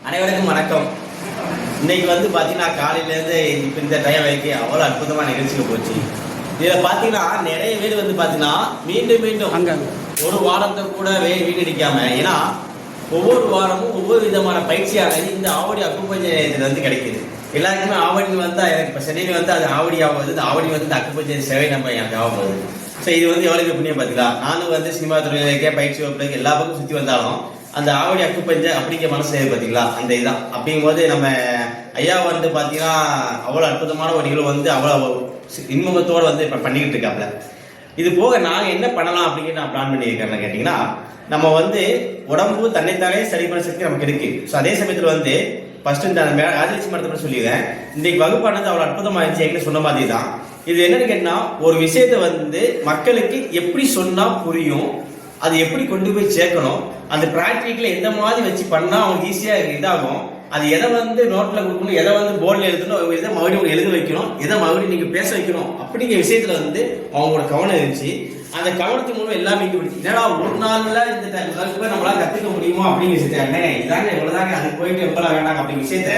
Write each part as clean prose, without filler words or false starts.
அனைவருக்கும் வணக்கம். இன்னைக்கு பார்த்தீங்கன்னா காலையிலேருந்து இப்போ இந்த டைம் வரைக்கும் அவ்வளோ அற்புதமான நிகழ்ச்சிகள் போச்சு. இதில் பார்த்தீங்கன்னா நிறைய பேர் பார்த்தீங்கன்னா மீண்டும் மீண்டும் ஒரு வாரத்தை கூட வீணடிக்காம, ஏன்னா ஒவ்வொரு வாரமும் ஒவ்வொரு விதமான பயிற்சியானது இந்த ஆவடி அக்குப்பஞ்சயத்தில் கிடைக்குது. எல்லாருக்குமே ஆவடி எனக்கு இப்போ சென்னையில் அது ஆவடி ஆகுது. இந்த ஆவடி இந்த அக்குப்பஞ்சய சேவை நம்ம எனக்கு ஆகும்போது. ஸோ இது எவ்வளோ புண்ணியம் பார்த்தீங்களா. நானும் சினிமா துறையில பயிற்சி வகுப்புக்கு எல்லா பக்கம் சுற்றி வந்தாலும் அந்த ஆவடி அக்குப்பஞ்ச அப்படிங்கிற மனசு பார்த்தீங்களா, அந்த இதுதான். அப்படிங்கும்போது நம்ம ஐயா பார்த்தீங்கன்னா அவ்வளோ அற்புதமான ஒரு நிகழ்வு அவ்வளோ இன்பத்தோடு இப்போ பண்ணிக்கிட்டு இருக்காப்ல. இது போக நாங்கள் என்ன பண்ணலாம் அப்படிங்கிற நான் பிளான் பண்ணியிருக்கேன் கேட்டிங்கன்னா, நம்ம உடம்பு தன்னைத்தானே சரி பண்ண சக்தி நமக்கு இருக்கு. ஸோ அதே சமயத்தில் ஃபர்ஸ்ட் இந்த ராஜலட்சுமி மரத்தை சொல்லிடுறேன். இன்றைக்கு வகுப்பானது அவ்வளோ அற்புதமாக இருந்துச்சு. எங்களுக்கு சொன்ன மாதிரி தான் இது. என்னன்னு கேட்டிங்கன்னா, ஒரு விஷயத்தை மக்களுக்கு எப்படி சொன்னால் புரியும், அது எப்படி கொண்டு போய் சேர்க்கணும், அந்த பிராக்டிக்கல எந்த மாதிரி வச்சு பண்ணா அவங்களுக்கு ஈஸியா இதாகும், அது எதை நோட்ல கொடுக்கணும், எதை போர்டில் எழுதணும், எதை மறுபடியும் எழுத வைக்கணும், எதை மறுபடியும் நீங்க பேச வைக்கணும் அப்படிங்கிற விஷயத்துல அவங்களோட கவனம் இருந்துச்சு. அந்த கவனத்தின் மூலம் எல்லாமே என்னடா ஒரு நாள்ல இந்த நம்மளால கத்துக்க முடியுமோ அப்படிங்கிற விஷயத்த இதாங்க இவ்வளவுதாங்க அது போயிட்டு எப்பலாம் வேண்டாங்க அப்படிங்கிற விஷயத்த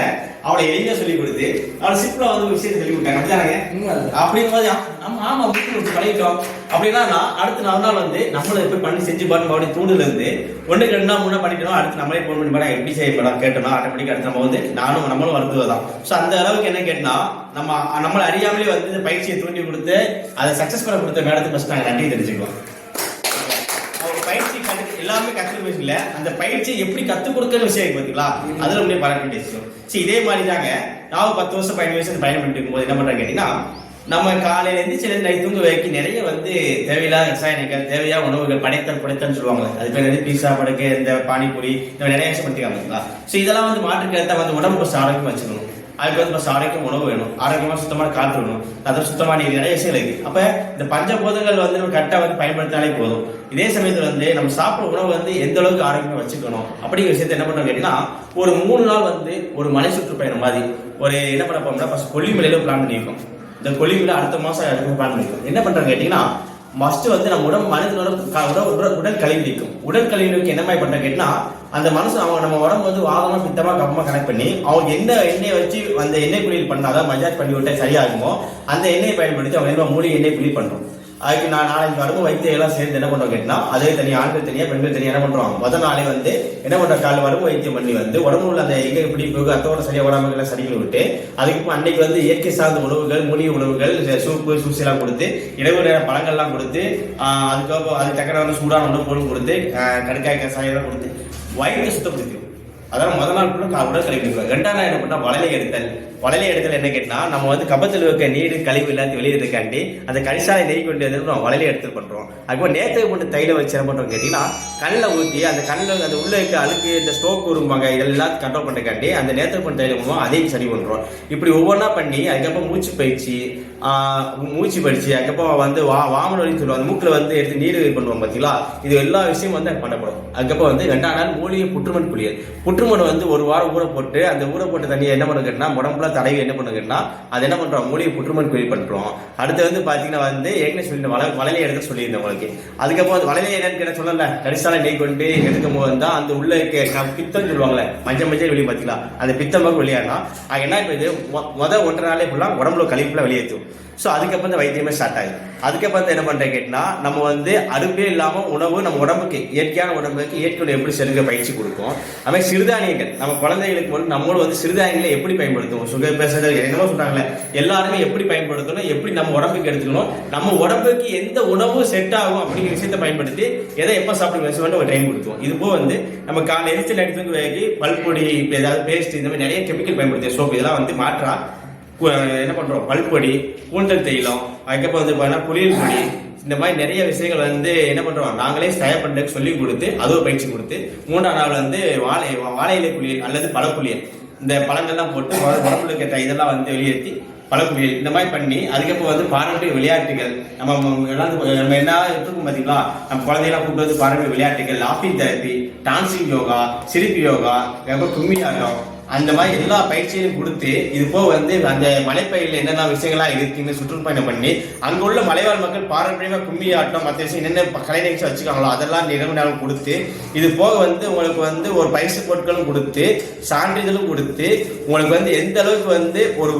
அவளை எளிமையா சொல்லி கொடுத்து அவளை சிம்பிளா ஒரு விஷயத்தை சொல்லி கொடுத்தாங்க. அப்படிதானங்க அப்படிங்கும்போது நம்ம ஆமா பழகிட்டோம் அப்படின்னா அடுத்த 4 நாள் நம்மள எப்படி பண்ணி செஞ்சு பாருங்க அப்படி தூண்டுல இருந்து 1 2 நாள் 3 நாள் பண்ணிட்டோம். அடுத்து நம்மளே போன் பண்ணி பாடா எப்படி செய்யப்படலாம் கேட்டோம்னா ஆட்டோமேட்டிக் அடுத்து நம்ம நம்மளும் வருத்துவதான். ஸோ அந்த அளவுக்கு என்ன கேட்டா நம்மளை அறியாமலே இந்த பயிற்சியை தூண்டி கொடுத்து அதை சக்சஸ் பண்ண கொடுத்த மேடத்துக்கு ஃபர்ஸ்ட் நாங்கள் நன்றி தெரிஞ்சுக்குவோம். பயிற்சி எல்லாமே கற்றுக்கல, அந்த பயிற்சியை எப்படி கற்றுக் கொடுக்கிற விஷயம் பார்த்தீங்களா, அதுல அப்படியே பாராட்ட விஷயம். சரி, இதே மாதிரி தாங்க நான் 10 வருஷம் 15 வருஷம் பயணம் பண்ணிட்டு இருக்கும்போது என்ன பண்றேன் கேட்டீங்கன்னா, நம்ம காலையில இருந்து சில நைட் தூங்க வைக்க நிறைய தேவையில்லாத ரசாயனங்கள், தேவையான உணவுகள் படைத்தல் சொல்லுவாங்க. அது பேர் பீஸா படைக்க, இந்த பானிபூரி, இந்த நிறைய விஷயம் பண்ணிக்காமங்களா. ஸோ இதெல்லாம் மாற்றுக்கிறத உடம்பு ஆரோக்கியம் வச்சுக்கணும். அதுக்கு ஆரோக்கியம் உணவு வேணும், ஆரோக்கியமா சுத்தமான காற்று வேணும், அது சுத்தமான நிறைய விஷயங்கள் இருக்கு. அப்ப இந்த பஞ்சபூதங்கள் நம்ம கரெக்டா பயன்படுத்தினாலே போதும். இதே சமயத்துல நம்ம சாப்பிட உணவு எந்த அளவுக்கு ஆரோக்கியமா வச்சுக்கணும் அப்படிங்கிற விஷயத்த என்ன பண்றோம் கேட்டீங்கன்னா, ஒரு 3 நாள் ஒரு மலை சுற்றுப்பயணம் மாதிரி என்ன பண்ண போறோம்னா, ஃபர்ஸ்ட் கொல்லிமலையில பிளான் பண்ணியிருக்கோம். இந்த கொல்லிமலை அடுத்த மாசம் பிளான் பண்ணியிருக்கோம். என்ன பண்றோம் கேட்டீங்கன்னா, மஸ்ட் நம்ம உடம்பு மனிதனோட உடல் கழிவு நீக்கும். உடல் கழிவு நீக்கி என்ன மாதிரி பண்ற கேட்டீங்கன்னா, அந்த மனசு நம்ம உடம்பு வாகமா பித்தமா கப்பமா கனெக்ட் பண்ணி அவங்க என்ன எண்ணெய் வச்சு அந்த எண்ணெய் குளியல் பண்ணாதான் மஜாஜ் பண்ணி விட்டா சரியாகுமோ அந்த எண்ணெயை பயன்படுத்தி அவங்க என்ன மூலிகை எண்ணெய் குளியல் பண்றோம். அதுக்கு நான் 4-5 வரம்பு வைத்தியம் எல்லாம் சேர்ந்து என்ன பண்றோம் கேட்டீங்கன்னா, அதே தனியாக ஆண்கள் தனியா பெண்கள் தனியா என்ன பண்றோம், முதல் நாளே என்ன பண்ற கால வரம்பு வைத்தியம் பண்ணி உடம்பு உள்ள அந்த எங்க இப்படி அத்தோட சரியா உடம்புகளை சரி பண்ணி விட்டு, அதுக்கு அன்னைக்கு இயற்கை சார்ந்த உணவுகள், மூலிகை உணவுகள், சூப்பு சூசி எல்லாம் கொடுத்து, இடைவெளி பழங்கள்லாம் கொடுத்து, அதுக்கப்புறம் அது தக்கன சூடான உணவு பொருள் கொடுத்து, கடுக்காய் கசாயம் கொடுத்து வயிற்று சுத்தப்படுத்தி, அதாவது முதல் நாள் கூட உடல் கழிவு. 2ஆம் நாள் என்ன பண்ணா வளையலை எடுத்தல் என்ன கேட்டா, நம்ம கபத்தில் இருக்க நீடு கழிவு எல்லாத்தையும் வெளியிடுறதுக்காண்டி அந்த கரிசாலை நெய் கொண்டு வளையலை எடுத்து பண்றோம். அதுக்கு நேற்று கொண்டு தைல வச்சு என்ன பண்றோம் கேட்டீங்கன்னா, கண்ணில் ஊற்றி அந்த கண்ணில் அந்த உள்ள இருக்க அழுக்கு, இந்த ஸ்டோக் உருவாங்க இதெல்லாம் கண்ட்ரோல் பண்றதுக்காண்டி அந்த நேற்று கொண்டு தைல மூலம் அதையும் சரி பண்றோம். இப்படி ஒவ்வொன்றா பண்ணி அதுக்கப்புறம் மூச்சு பயிற்சி, அதுக்கப்புறம் வாமன வலின்னு சொல்லுவாங்க, அந்த மூக்கில் எடுத்து நீர் பண்ணுவோம் பார்த்தீங்களா. இது எல்லா விஷயமும் பண்ணப்படும். அதுக்கப்புறம் 2ஆம் நாள் மூலிகை புற்றுமண் குளியல். புற்றுமண் 1 வாரம் ஊற போட்டு, அந்த ஊற போட்ட தண்ணியை என்ன பண்ண கேட்டா உடம்புல தடவி என்ன பண்ண கேட்டா அது என்ன பண்றோம், மூலிகை புற்றுமண் குளியல் பண்றோம். அடுத்து பாத்தீங்கன்னா ஏற்கனவே சொல்லி வளையலை எடுக்க சொல்லியிருந்தேன் உங்களுக்கு. அதுக்கப்புறம் வளையலை என்னன்னு கேட்ட சொல்லல, கரிசாலை நெய் கொண்டு எடுக்கும் போது தான் அந்த உள்ள பித்தம் சொல்லுவாங்களே, மஞ்சள் வெளியே பாத்தீங்களா, அந்த பித்தமாக வெளியானா என்ன இது 1.5 நாளே ஃபுல்லா உடம்புல கழிப்புல வெளியேற்றும். ஸோ அதுக்கப்புறம் வைத்தியமே ஸ்டார்ட் ஆகுது. அதுக்கப்புறம் என்ன பண்றேன் கேட்டா, நம்ம அடுப்பே இல்லாம உணவு நம்ம உடம்புக்கு இயற்கையான உடம்புக்கு இயற்கை எப்படி செலுக்க பயிற்சி கொடுக்கும். அது சிறுதானியங்கள் நம்ம குழந்தைகளுக்கு நம்மளும் சிறுதானியங்களை எப்படி பயன்படுத்துவோம், சுகர் பேசுறது என்னமோ சொல்றாங்களே, எல்லாருமே எப்படி பயன்படுத்தணும், எப்படி நம்ம உடம்புக்கு எடுத்துக்கணும், நம்ம உடம்புக்கு எந்த உணவு செட் ஆகும் அப்படிங்கிற விஷயத்தை பயன்படுத்தி எதை எப்ப சாப்பிடுங்க ஒரு ட்ரெயின் கொடுத்துவோம். இது போக நம்ம காலை எரிச்சல் எடுத்து வேகி பல்பொடி, ஏதாவது பேஸ்ட், இந்த மாதிரி நிறைய கெமிக்கல் பயன்படுத்தி சோப்பு இதெல்லாம் மாற்றா என்ன பண்றோம், பல்பொடி, கூந்தல் தைலம், அதுக்கப்புறம் குளியல் பொடி, இந்த மாதிரி நிறைய விஷயங்கள் என்ன பண்றோம் நாங்களே தயார் பண்றதுக்கு சொல்லி கொடுத்து அதுவும் பயிற்சி கொடுத்து, 3ஆம் நாள் வாழை குளியல் அல்லது பழக்குளியல், இந்த பழங்கள்லாம் போட்டு உடம்புல கேட்ட இதெல்லாம் வெளியேற்றி பழக்குளியல் இந்த மாதிரி பண்ணி, அதுக்கப்புறம் பாரம்பரிய விளையாட்டுகள் நம்ம என்ன இருக்கும் பார்த்தீங்களா, நம்ம குழந்தையெல்லாம் கூப்பிட்டு பாரம்பரிய விளையாட்டுகள், லாஃபிங் தெரப்பி, டான்சிங் யோகா, சிரிப்பு யோகா, கும்மி ஆட்டம், அந்த மாதிரி எல்லா பயிற்சியும் கொடுத்து இது போக வந்து அந்த மலைப்பயிரில் என்னென்ன விஷயங்களா இருக்குன்னு சுற்றுப்பயணம் பண்ணி அங்குள்ள மலைவாழ் மக்கள் பாரம்பரியமா கும்மி ஆட்டம் மற்ற விஷயம் என்னென்ன கலை நிகழ்ச்சி வச்சுக்காங்களோ அதெல்லாம் நிறுவனம் கொடுத்து இது போக வந்து உங்களுக்கு வந்து ஒரு பரிசு பொருட்களும் கொடுத்து சான்றிதழும் கொடுத்து உங்களுக்கு வந்து எந்த அளவுக்கு வந்து ஒரு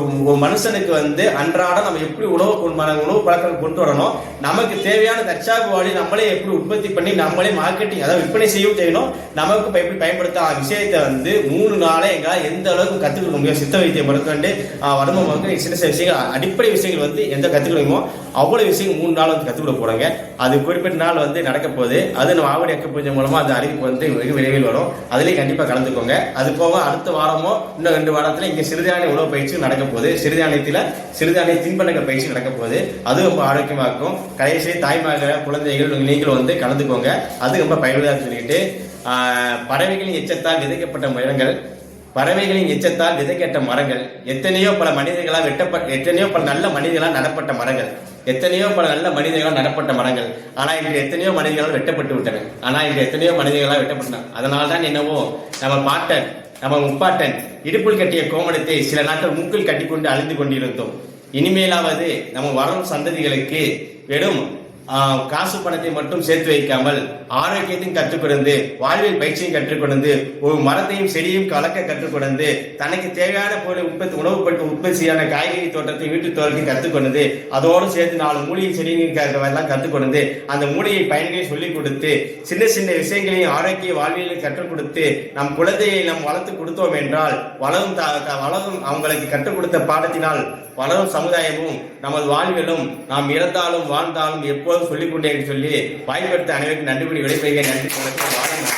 மனுஷனுக்கு வந்து அன்றாட நம்ம எப்படி உணவு பழக்கம் கொண்டு வரணும், நமக்கு தேவையான தற்சார்பு வாழ்வை நம்மளே எப்படி உற்பத்தி பண்ணி நம்மளே மார்க்கெட்டிங் அதாவது விற்பனை செய்யவும் செய்யணும், நமக்கு எப்படி பயன்படுத்த விஷயத்தை வந்து 3 நாளே எங்களால் எந்த அளவுக்கு கற்றுக்க முடியும். சித்த வைத்தியம் மருத்துவண்டு வடம மக்கள் சின்ன சில விஷயங்கள் அடிப்படை விஷயங்கள் வந்து எந்த கற்றுக்கணுமோ அவ்வளவு விஷயங்கள் 3 நாள் வந்து கற்றுக் கொடுக்க போறாங்க. அது குறிப்பிட்ட நாள் வந்து நடக்க போகுது. அது நம்ம ஆவடி அக்க பூஜை மூலமா அந்த அறிவிப்பு வந்து வெகு விரைவில் வரும். அதுலேயும் கண்டிப்பாக கலந்துக்கோங்க. அது போக அடுத்த வாரமோ இன்னும் 2 வாரத்தில் இங்கே சிறுதானிய உணவு பயிற்சி நடக்க போகுது. சிறுதானிய தின்பண்டங்கள் பயிற்சி நடக்க போகுது. அது ரொம்ப ஆரோக்கியமாக இருக்கும். கடைசி தாய்மார்கள் குழந்தைகள் நீங்களும் வந்து கலந்துக்கோங்க. அது ரொம்ப பயனுள்ளதாக சொல்லிட்டு பறவைகளின் எச்சத்தால் விதைக்கப்பட்ட மரங்கள் எத்தனையோ பல மனிதர்களால் எத்தனையோ பல நல்ல மனிதர்களால் நடப்பட்ட மரங்கள் நடப்பட்ட மரங்கள் ஆனா இன்று எத்தனையோ மனிதர்களால் வெட்டப்பட்டு விட்டன. அதனால தான் என்னவோ நம்ம பாட்டன் நம்ம முப்பாட்டன் இடுப்பில் கட்டிய கோமணத்தை சில நாட்கள் மூக்கில் கட்டிக்கொண்டு அழிந்து கொண்டிருந்தோம். இனிமேலாவது நம்ம வரும் சந்ததிகளுக்கு வெறும் காசு பணத்தை மட்டும் சேர்த்து வைக்காமல் ஆரோக்கியத்தையும் கற்றுக்கொண்டு வாழ்வியல் பயிற்சியும் கற்றுக்கொண்டு ஒரு மரத்தையும் செடியும் கலக்க கற்றுக்கொண்டு தனக்கு தேவையான பொருளை உற்பத்தியான காய்கறி தோட்டத்தை வீட்டு தோட்டத்தையும் கற்றுக்கொண்டு அதோடு சேர்த்து 4 மூலிகை செடிகள் கற்றுக்கொண்டு அந்த மூலிகை பயன்களையும் சொல்லிக் கொடுத்து சின்ன சின்ன விஷயங்களையும் ஆரோக்கிய வாழ்வியலை கற்றுக் கொடுத்து நம் குழந்தையை நாம் வளர்த்து கொடுத்தோம் என்றால் வளரும் அவங்களுக்கு கற்றுக் கொடுத்த பாடத்தினால் வளரும் சமுதாயமும் நமது வாழ்விலும் நாம் இறந்தாலும் வாழ்ந்தாலும் எப்போதும் சொல்லிக்கொண்டே சொல்லி வாய்ப்பெடுத்த அனைவருக்கும் நன்றி விடைபெறுகிறேன். நன்றி.